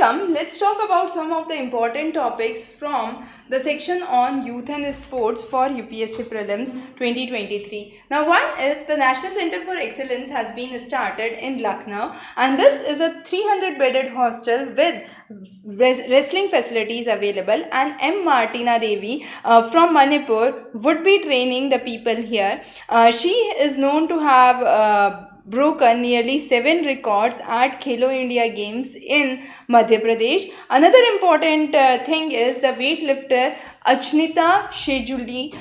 welcome. Let's talk about some of the important topics from the section on youth and sports for UPSC Prelims 2023. Now, one is the National Center for Excellence has been started in Lucknow, and this is a 300-bedded hostel with wrestling facilities available, and M. Martina Devi from Manipur would be training the people here. She is known to have broken nearly 7 records at Khelo India Games in Madhya Pradesh. Another important thing is the weightlifter Achnita Shejuli.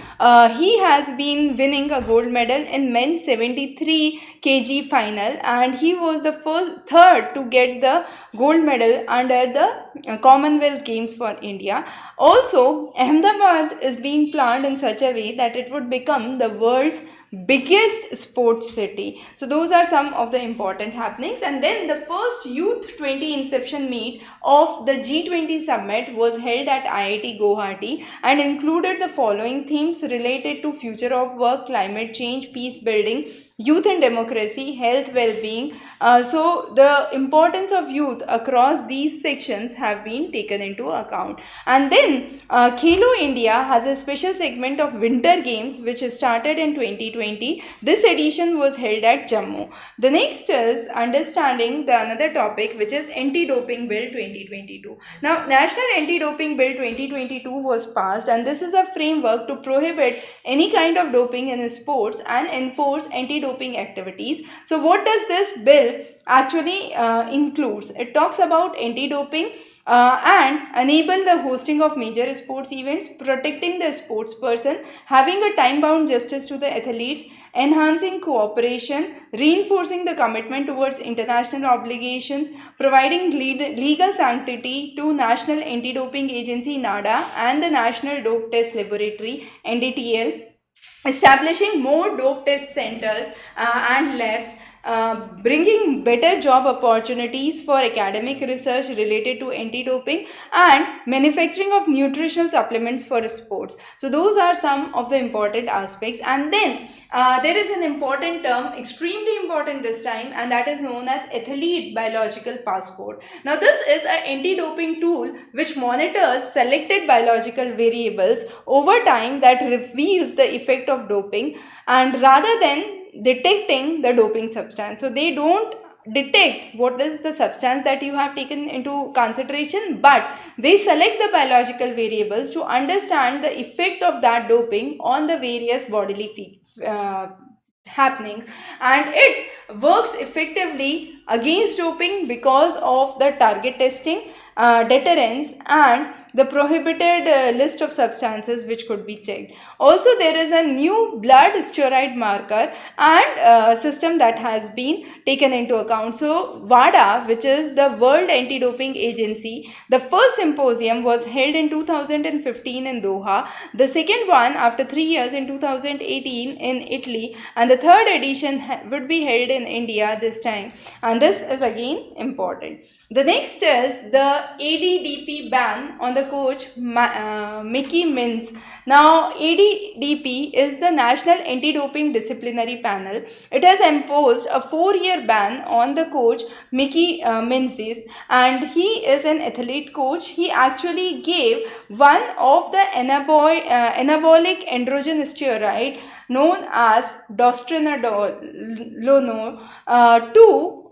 He has been winning a gold medal in men's 73 kg final, and he was the third to get the gold medal under the Commonwealth Games for India. Also, Ahmedabad is being planned in such a way that it would become the world's biggest sports city. So those are some of the important happenings. And then the first Youth 20 Inception Meet of the G20 Summit was held at IIT Guwahati and included the following themes related to future of work, climate change, peace building, youth and democracy, health, well-being. So the importance of youth across these sections have been taken into account. And then Khelo India has a special segment of Winter Games which started in 2020. This edition was held at Jammu. The next is understanding the another topic, which is Anti-Doping Bill 2022. Now, National Anti-Doping Bill 2022 was passed, and this is a framework to prohibit any kind of doping in sports and enforce anti-doping activities. So what does this bill actually includes? It talks about anti-doping and enable the hosting of major sports events, protecting the sports person, having a time-bound justice to the athletes, enhancing cooperation, reinforcing the commitment towards international obligations, providing legal sanctity to National Anti-Doping Agency NADA and the National Dope Test Laboratory NDTL, establishing more dope test centers and labs, bringing better job opportunities for academic research related to anti-doping, and manufacturing of nutritional supplements for sports. So those are some of the important aspects. And then there is an important term, extremely important this time, and that is known as athlete biological passport. Now this is an anti-doping tool which monitors selected biological variables over time that reveals the effect of doping, and rather than detecting the doping substance. So they don't detect what is the substance that you have taken into consideration, but they select the biological variables to understand the effect of that doping on the various bodily happenings, and it works effectively against doping because of the target testing, deterrence, and the prohibited list of substances which could be checked. Also, there is a new blood steroid marker and system that has been taken into account. So WADA, which is the World Anti-Doping Agency, the first symposium was held in 2015 in Doha, the second one after 3 years in 2018 in Italy, and the third edition would be held in India this time, and this is again important. The next is the ADDP ban on the coach Mickey Mins. Now, ADDP is the National Anti-Doping Disciplinary Panel. It has imposed a 4-year ban on the coach Mickey Mins, and he is an athlete coach. He actually gave one of the anabolic androgen steroid known as dostrenadol to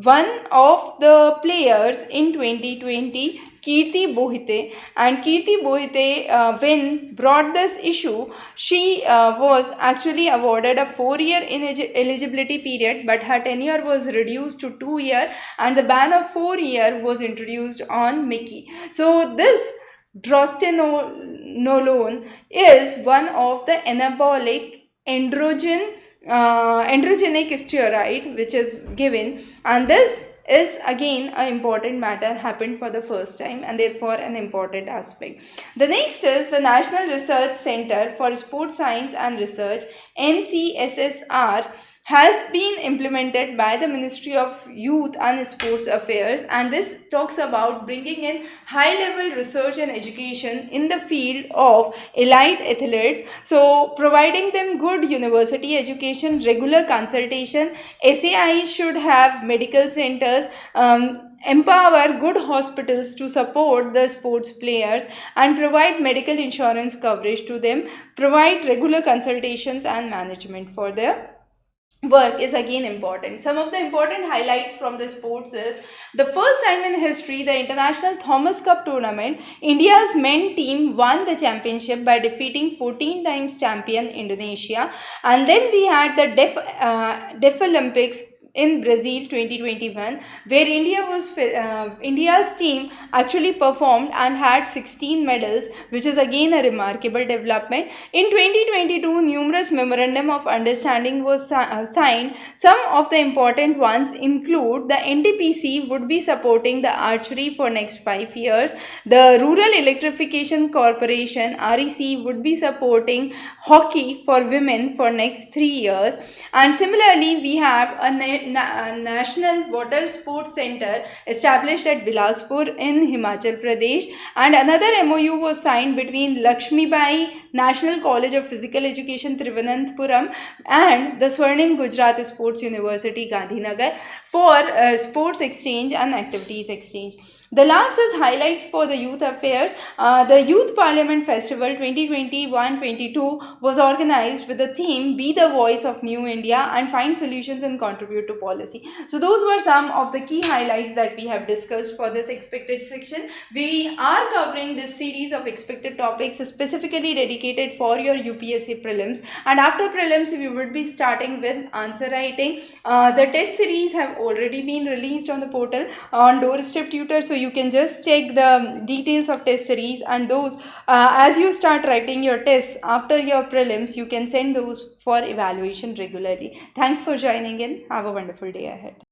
one of the players in 2020, Kirti Bohite. And Kirti Bohite, when brought this issue, she was actually awarded a 4-year eligibility period, but her tenure was reduced to 2 years, and the ban of 4 years was introduced on Mickey. So this drostanolone is one of the anabolic androgenic steroid which is given, and this is again an important matter, happened for the first time, and therefore an important aspect. The next is the National Research Center for Sports Science and Research, NCSSR, has been implemented by the Ministry of Youth and Sports Affairs, and this talks about bringing in high-level research and education in the field of elite athletes. So providing them good university education, regular consultation. SAI should have medical centers, empower good hospitals to support the sports players and provide medical insurance coverage to them, provide regular consultations and management for their work is again important. Some of the important highlights from the sports is the first time in history the International Thomas Cup tournament, India's men team won the championship by defeating 14 times champion Indonesia. And then we had the Deaf Olympics in Brazil 2021, where India's team actually performed and had 16 medals, which is again a remarkable development. In 2022, numerous memorandum of understanding was signed. Some of the important ones include the NTPC would be supporting the archery for next 5 years. The Rural Electrification Corporation REC would be supporting hockey for women for next 3 years. And similarly, we have a National Water Sports Center established at Bilaspur in Himachal Pradesh, and another MOU was signed between Lakshmibai National College of Physical Education Thiruvananthapuram and the Swarnim Gujarat Sports University Gandhinagar for sports exchange and activities exchange. The last is highlights for the youth affairs. The Youth Parliament Festival 2021-22 was organized with the theme Be the Voice of New India and Find Solutions and Contribute to Policy. So those were some of the key highlights that we have discussed for this expected section. We are covering this series of expected topics specifically dedicated for your UPSC prelims, and after prelims we would be starting with answer writing. The test series have already been released on the portal on Doorstep Tutor, so you can just check the details of test series, and those as you start writing your tests after your prelims, you can send those for evaluation regularly. Thanks for joining in. Have a wonderful day ahead.